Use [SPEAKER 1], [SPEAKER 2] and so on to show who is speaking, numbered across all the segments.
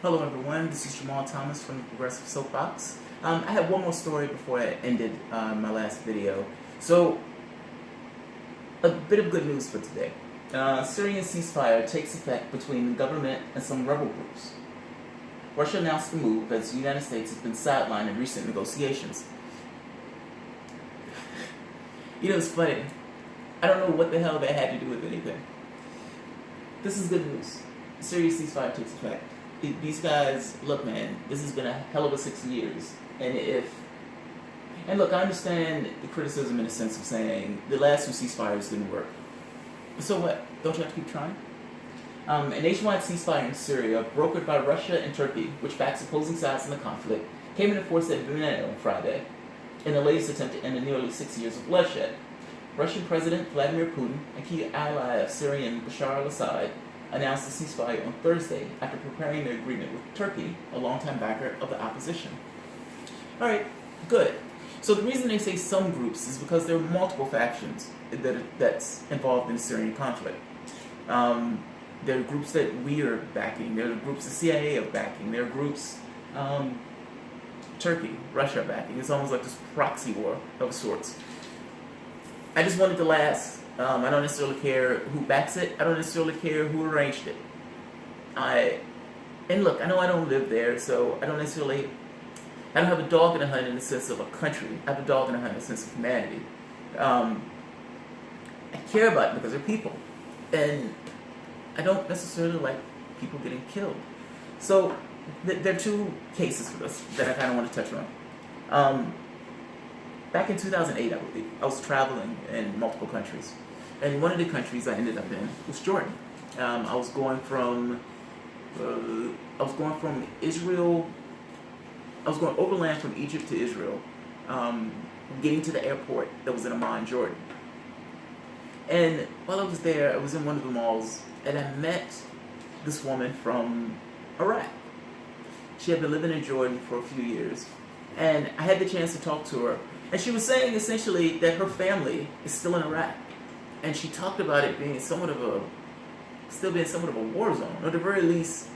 [SPEAKER 1] Hello everyone, this is Jamal Thomas from the Progressive Soapbox. I have one more story before I ended my last video. So, a bit of good news for today. Syrian ceasefire takes effect between the government and some rebel groups. Russia announced the move as the United States has been sidelined in recent negotiations. You know, it's funny. I don't know what the hell that had to do with anything. This is good news. Syrian ceasefire takes effect. These guys, look man, this has been a hell of a 6 years. And look, I understand the criticism in the sense of saying the last two ceasefires didn't work. So what? Don't you have to keep trying? A nationwide ceasefire in Syria, brokered by Russia and Turkey, which backs opposing sides in the conflict, came into force at Vienna on Friday, in the latest attempt to end the nearly 6 years of bloodshed. Russian President Vladimir Putin, a key ally of Syrian Bashar al-Assad, announced the ceasefire on Thursday after preparing the agreement with Turkey, a longtime backer of the opposition. Alright, good. So the reason they say some groups is because there are multiple factions that's involved in the Syrian conflict. There are groups that we are backing, there are groups the CIA are backing, there are groups Turkey, Russia are backing. It's almost like this proxy war of sorts. I just wanted to last. I don't necessarily care who backs it. I don't necessarily care who arranged it. And look, I know I don't live there, so I don't have a dog in the hunt in the sense of a country. I have a dog in the hunt in the sense of humanity. I care about it because they're people. And I don't necessarily like people getting killed. So there are two cases for this that I kind of want to touch on. Back in 2008, I believe, I was traveling in multiple countries. And one of the countries I ended up in was Jordan. I was going from Israel. I was going overland from Egypt to Israel, getting to the airport that was in Amman, Jordan. And while I was there, I was in one of the malls, and I met this woman from Iraq. She had been living in Jordan for a few years, and I had the chance to talk to her. And she was saying essentially that her family is still in Iraq. And she talked about it being still being somewhat of a war zone, or at the very least,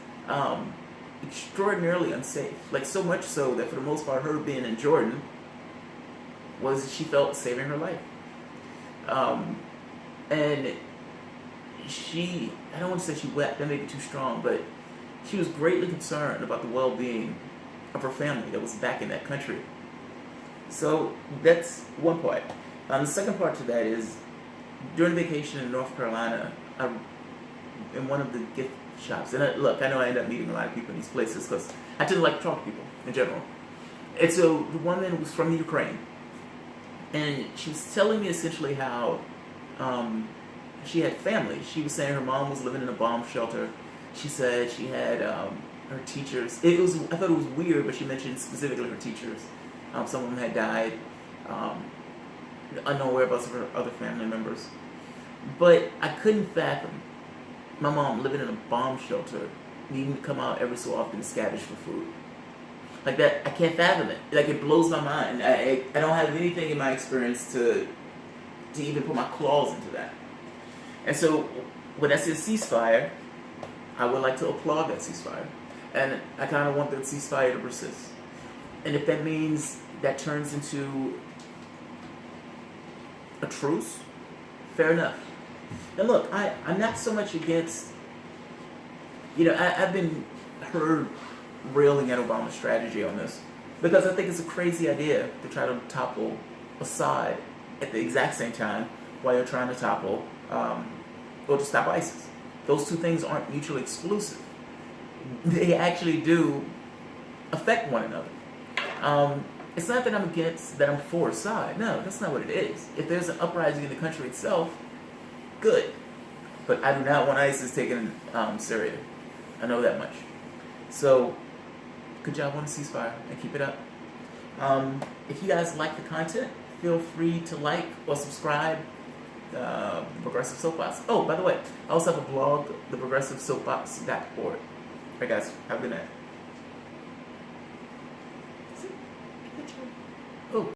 [SPEAKER 1] extraordinarily unsafe. Like so much so that for the most part, her being in Jordan she felt saving her life. And I don't want to say she wept, that may be too strong, but she was greatly concerned about the well-being of her family that was back in that country. So that's one part. The second part to that is, during vacation in North Carolina, in one of the gift shops, and I know I end up meeting a lot of people in these places because I tend to like to talk to people in general. And so the woman was from Ukraine, and she was telling me essentially how she had family. She was saying her mom was living in a bomb shelter. She said she had her teachers. I thought it was weird, but she mentioned specifically her teachers. Some of them had died. Unknown whereabouts of her other family members. But I couldn't fathom my mom living in a bomb shelter, needing to come out every so often to scavenge for food. Like that, I can't fathom it. Like, it blows my mind. I don't have anything in my experience to even put my claws into that. And so, when I say ceasefire, I would like to applaud that ceasefire. And I kind of want that ceasefire to persist. And if that means that turns into a truce, fair enough. And look, I'm not so much against, I've been heard railing at Obama's strategy on this, because I think it's a crazy idea to try to topple Assad at the exact same time while you're trying to topple, or to stop ISIS. Those two things aren't mutually exclusive. They actually do affect one another. It's not that I'm for Assad. No, that's not what it is. If there's an uprising in the country itself, good. But I do not want ISIS taking Syria. I know that much. So, good job on the ceasefire, and keep it up. If you guys like the content, feel free to like or subscribe. The Progressive Soapbox. Oh, by the way, I also have a blog, theprogressivesoapbox.org. Alright guys, have a good night.